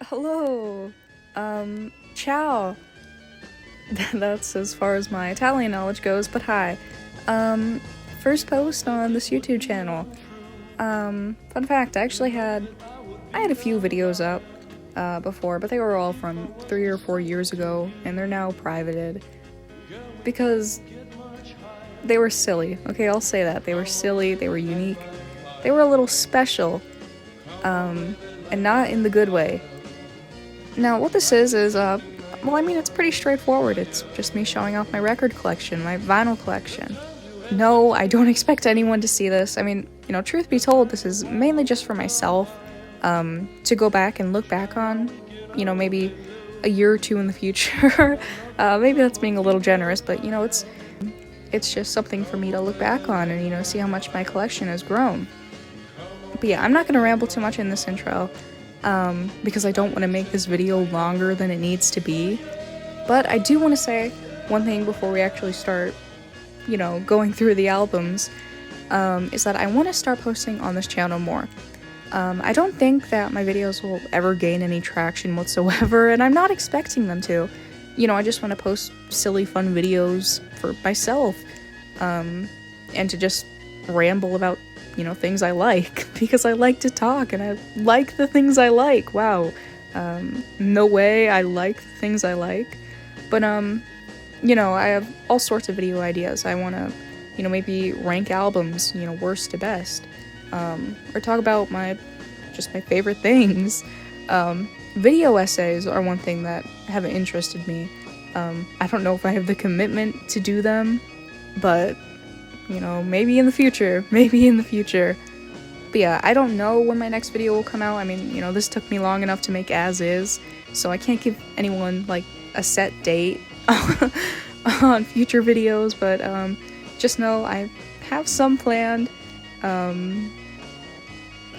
Hello. Ciao. That's as far as my Italian knowledge goes, but hi. First post on this YouTube channel. Fun fact, I had a few videos up, before, but they were all from 3 or 4 years ago, and they're now privated. Because they were silly, okay, I'll say that. They were silly, they were unique, they were a little special, and not in the good way. Now, what this is, it's pretty straightforward. It's just me showing off my record collection, my vinyl collection. No, I don't expect anyone to see this. I mean, truth be told, this is mainly just for myself, to go back and look back on, maybe a year or two in the future. Maybe that's being a little generous, but, it's just something for me to look back on and, see how much my collection has grown. But yeah, I'm not gonna ramble too much in this intro, because I don't want to make this video longer than it needs to be. But I do want to say one thing before we actually start, going through the albums, is that I want to start posting on this channel more. I don't think that my videos will ever gain any traction whatsoever, and I'm not expecting them to. I just want to post silly, fun videos for myself, and to just ramble about things I like, because I like to talk and I like the things I like. Wow. No way I like the things I like. But, I have all sorts of video ideas. I want to, maybe rank albums, worst to best. Or talk about my favorite things. Video essays are one thing that have interested me. I don't know if I have the commitment to do them, but maybe in the future. But yeah, I don't know when my next video will come out. I mean, this took me long enough to make as is, so I can't give anyone, a set date on future videos, but, just know I have some planned. I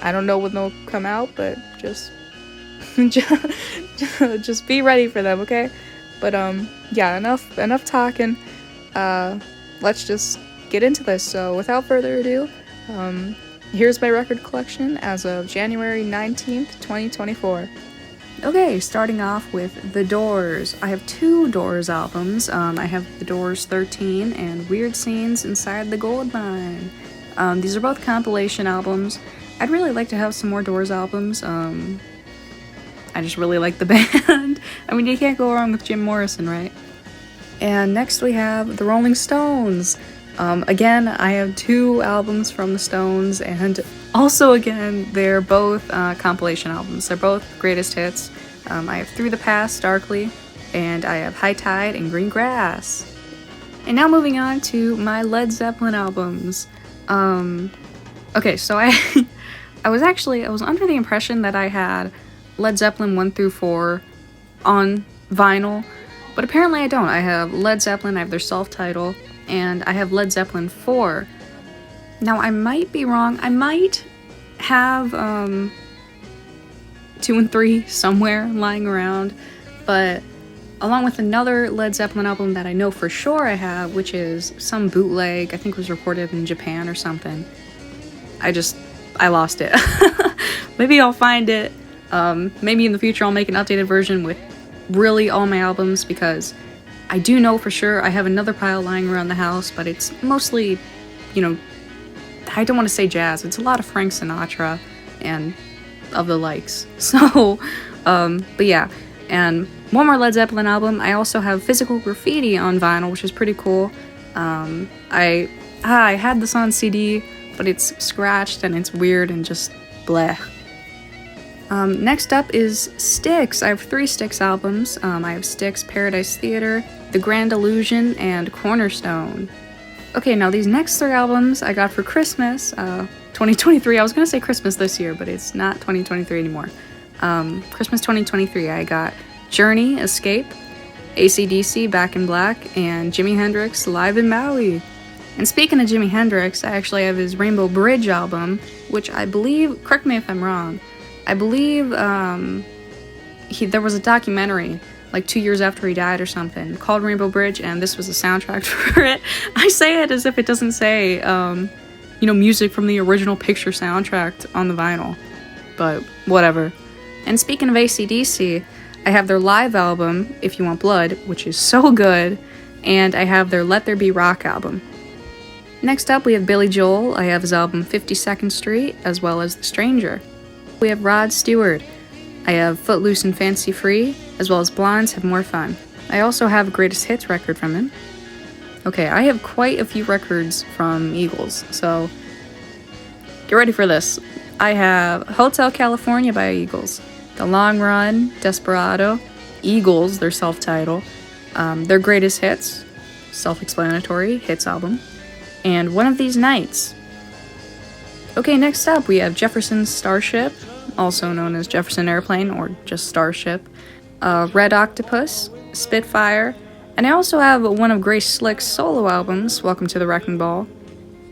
don't know when they'll come out, but just be ready for them, okay? But, yeah, enough talking. Let's just get into this. So without further ado, here's my record collection as of January 19th, 2024. Okay, starting off with The Doors. I have 2 Doors albums. I have The Doors 13 and Weird Scenes Inside the Gold Mine. These are both compilation albums. I'd really like to have some more Doors albums. I just really like the band. I mean, you can't go wrong with Jim Morrison, right? And next we have The Rolling Stones. Again, I have 2 albums from the Stones, and also again, they're both compilation albums. They're both greatest hits. I have Through the Past, Darkly, and I have High Tide and Green Grass. And now moving on to my Led Zeppelin albums. Okay, so I was under the impression that I had Led Zeppelin 1 through 4 on vinyl, but apparently I don't. I have Led Zeppelin, I have their self-title, and I have Led Zeppelin 4. Now, I might be wrong. I might have 2 and 3 somewhere lying around, but along with another Led Zeppelin album that I know for sure I have, which is some bootleg, I think was recorded in Japan or something. I lost it. Maybe I'll find it. Maybe in the future I'll make an updated version with really all my albums, because I do know for sure I have another pile lying around the house, but it's mostly, I don't want to say jazz. It's a lot of Frank Sinatra and of the likes. So, but yeah. And one more Led Zeppelin album. I also have Physical Graffiti on vinyl, which is pretty cool. I had this on CD, but it's scratched and it's weird and just bleh. Next up is Styx. I have 3 Styx albums. I have Styx Paradise Theater, The Grand Illusion, and Cornerstone. Okay, now these next 3 albums I got for Christmas, 2023. I was gonna say Christmas this year, but it's not 2023 anymore. Christmas 2023, I got Journey, Escape, AC/DC, Back in Black, and Jimi Hendrix Live in Maui. And speaking of Jimi Hendrix, I actually have his Rainbow Bridge album, which I believe, correct me if I'm wrong, I believe there was a documentary 2 years after he died or something called Rainbow Bridge, and this was the soundtrack for it. I say it as if it doesn't say, music from the original picture soundtrack on the vinyl, but whatever. And speaking of AC/DC, I have their live album, If You Want Blood, which is so good, and I have their Let There Be Rock album. Next up, we have Billy Joel. I have his album 52nd Street, as well as The Stranger. We have Rod Stewart. I have Footloose and Fancy Free, as well as Blondes Have More Fun. I also have a Greatest Hits record from him. Okay, I have quite a few records from Eagles, so get ready for this. I have Hotel California by Eagles, The Long Run, Desperado, Eagles, their self-title, their Greatest Hits, self-explanatory, hits album, and One of These Nights. Okay, next up we have Jefferson Starship, also known as Jefferson Airplane or just Starship, Red Octopus, Spitfire, and I also have one of Grace Slick's solo albums, Welcome to the Wrecking Ball,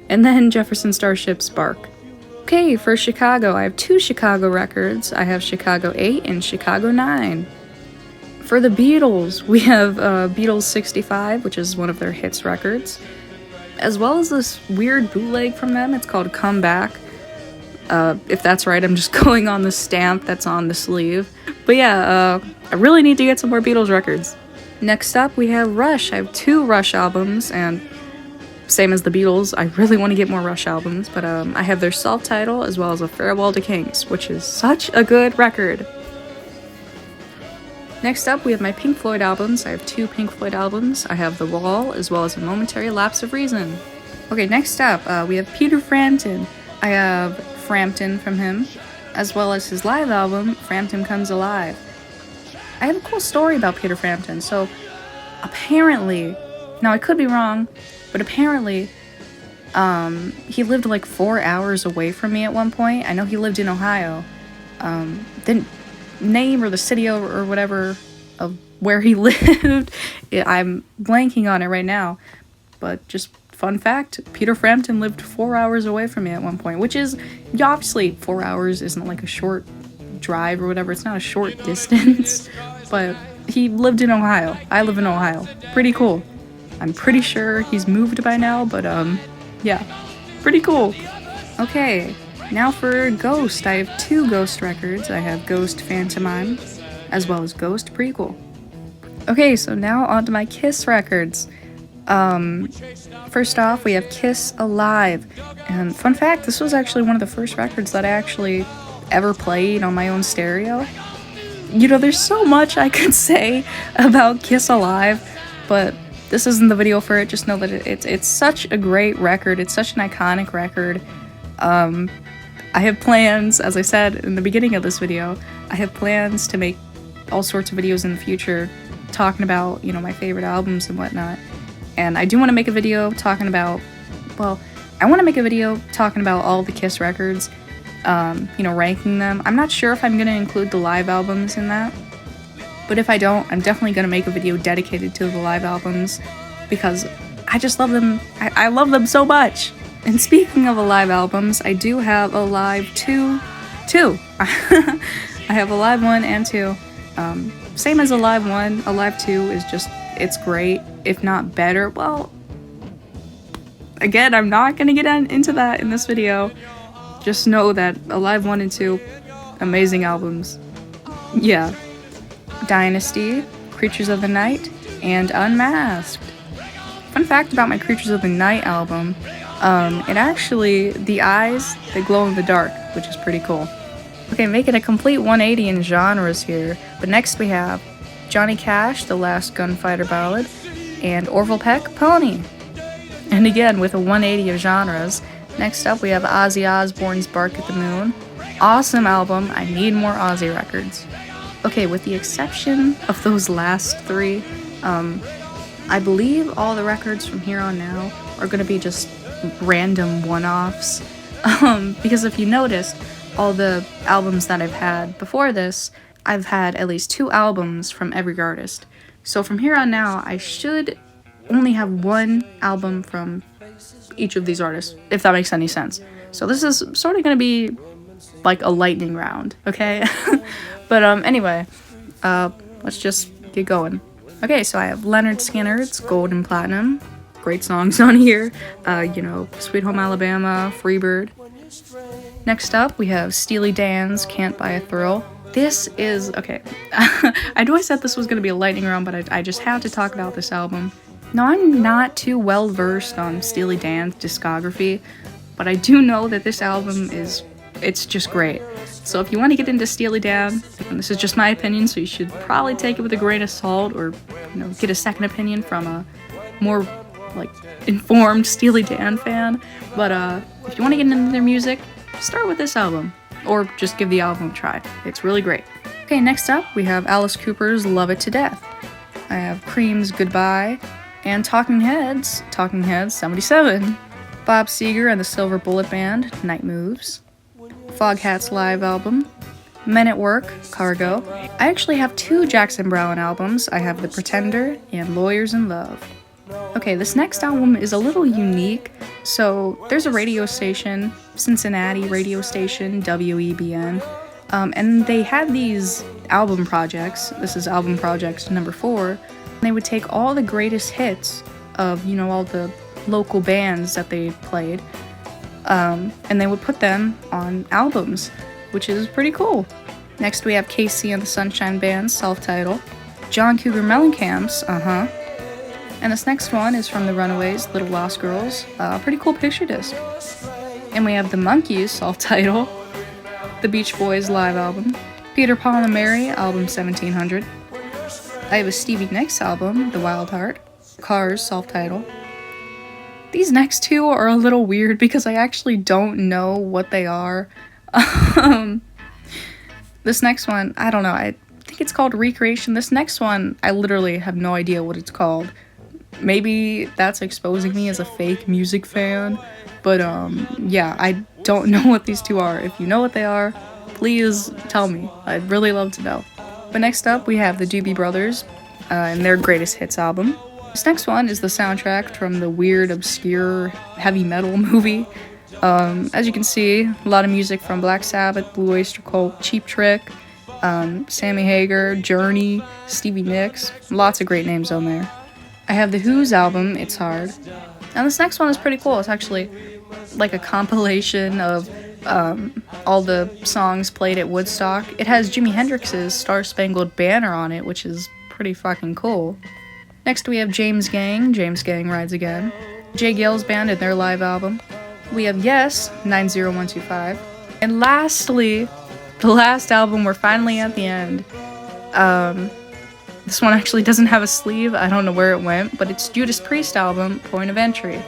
and then Jefferson Starship Spark. Okay, for Chicago, I have 2 Chicago records. I have Chicago 8 and Chicago 9. For the Beatles, we have Beatles 65, which is one of their hits records, as well as this weird bootleg from them. It's called Come Back. If that's right, I'm just going on the stamp that's on the sleeve. But yeah, I really need to get some more Beatles records. Next up, we have Rush. I have 2 Rush albums, and same as the Beatles, I really want to get more Rush albums, but I have their self-title as well as a Farewell to Kings, which is such a good record. Next up, we have my Pink Floyd albums. I have 2 Pink Floyd albums. I have The Wall as well as A Momentary Lapse of Reason. Okay, next up, we have Peter Frampton. I have Frampton from him, as well as his live album, Frampton Comes Alive. I have a cool story about Peter Frampton. So, apparently, now I could be wrong, but apparently, he lived like 4 hours away from me at one point. I know he lived in Ohio. The name or the city or whatever of where he lived, I'm blanking on it right now. But just fun fact, Peter Frampton lived 4 hours away from me at one point, which is, obviously 4 hours isn't like a short drive or whatever. It's not a short distance, but he lived in Ohio. I live in Ohio. Pretty cool. I'm pretty sure he's moved by now, but yeah, pretty cool. Okay, now for Ghost. I have 2 Ghost records. I have Ghost Phantomime, as well as Ghost Prequel. Okay, so now on to my Kiss records. First off, we have Kiss Alive. And fun fact, this was actually one of the first records that I actually ever played on my own stereo. You know, there's so much I could say about Kiss Alive, but this isn't the video for it. Just know that it's such a great record. It's such an iconic record. I have plans, as I said in the beginning of this video, I have plans to make all sorts of videos in the future talking about, you know, my favorite albums and whatnot. And I do want to make a video talking about, well, I want to make a video talking about all the Kiss records, you know, ranking them. I'm not sure if I'm going to include the live albums in that. But if I don't, I'm definitely going to make a video dedicated to the live albums because I just love them. I love them so much. And speaking of live albums, I do have a live 2. I have a live 1 and 2. Same as a live 1, a live 2 is just, it's great, if not better. Well, again, I'm not going to get into that in this video. Just know that a live 1 and 2, amazing albums. Yeah. Dynasty, Creatures of the Night, and Unmasked. Fun fact about my Creatures of the Night album, it actually, the eyes, they glow in the dark, which is pretty cool. Okay, making a complete 180 in genres here, but next we have Johnny Cash, The Last Gunfighter Ballad, and Orville Peck, Pony. And again, with a 180 of genres, next up we have Ozzy Osbourne's Bark at the Moon. Awesome album, I need more Ozzy records. Okay, with the exception of those last 3, I believe all the records from here on now are going to be just random one-offs. Because if you noticed, all the albums that I've had before this, I've had at least 2 albums from every artist. So from here on now, I should only have 1 album from each of these artists, if that makes any sense. So this is sort of going to be like a lightning round, okay? But anyway, let's just get going. Okay, so I have Leonard Skinner's Gold and Platinum. Great songs on here. You know, Sweet Home Alabama, Freebird. Next up, we have Steely Dan's Can't Buy a Thrill. This is, okay, I know I said this was going to be a lightning round, but I just have to talk about this album. Now, I'm not too well versed on Steely Dan's discography, but I do know that this album it's just great. So if you want to get into Steely Dan, and this is just my opinion, so you should probably take it with a grain of salt, or, you know, get a second opinion from a more, like, informed Steely Dan fan. But if you want to get into their music, start with this album, or just give the album a try. It's really great. Okay, next up, we have Alice Cooper's Love It to Death. I have Cream's Goodbye, and Talking Heads 77. Bob Seger and the Silver Bullet Band, Night Moves. Foghat's live album. Men at Work, Cargo. I actually have 2 Jackson Browne albums. I have The Pretender and Lawyers in Love. Okay, this next album is a little unique. So there's a radio station, Cincinnati radio station, WEBN, and they had these album projects. This is album project number 4. And they would take all the greatest hits of, you know, all the local bands that they played, and they would put them on albums, which is pretty cool. Next we have KC and the Sunshine Band's self-titled, John Cougar Mellencamp's and this next one is from the Runaways, Little Lost Girls, pretty cool picture disc. And we have the Monkees self-titled, the Beach Boys live album, Peter, Paul and Mary album 1700. I have a Stevie Nicks album, The Wild Heart, Cars self-titled. These next 2 are a little weird because I actually don't know what they are. This next one, I don't know, I think it's called Recreation. This next one, I literally have no idea what it's called. Maybe that's exposing me as a fake music fan, but yeah, I don't know what these 2 are. If you know what they are, please tell me. I'd really love to know. But next up, we have the Doobie Brothers and their greatest hits album. This next one is the soundtrack from the weird, obscure heavy metal movie. As you can see, a lot of music from Black Sabbath, Blue Oyster Cult, Cheap Trick, Sammy Hagar, Journey, Stevie Nicks. Lots of great names on there. I have the Who's album, It's Hard. And this next one is pretty cool. It's actually like a compilation of all the songs played at Woodstock. It has Jimi Hendrix's Star Spangled Banner on it, which is pretty fucking cool. Next we have James Gang Rides Again, Jay Gale's band and their live album. We have Yes, 90125. And lastly, the last album, we're finally at the end. This one actually doesn't have a sleeve, I don't know where it went, but it's Judas Priest album, Point of Entry.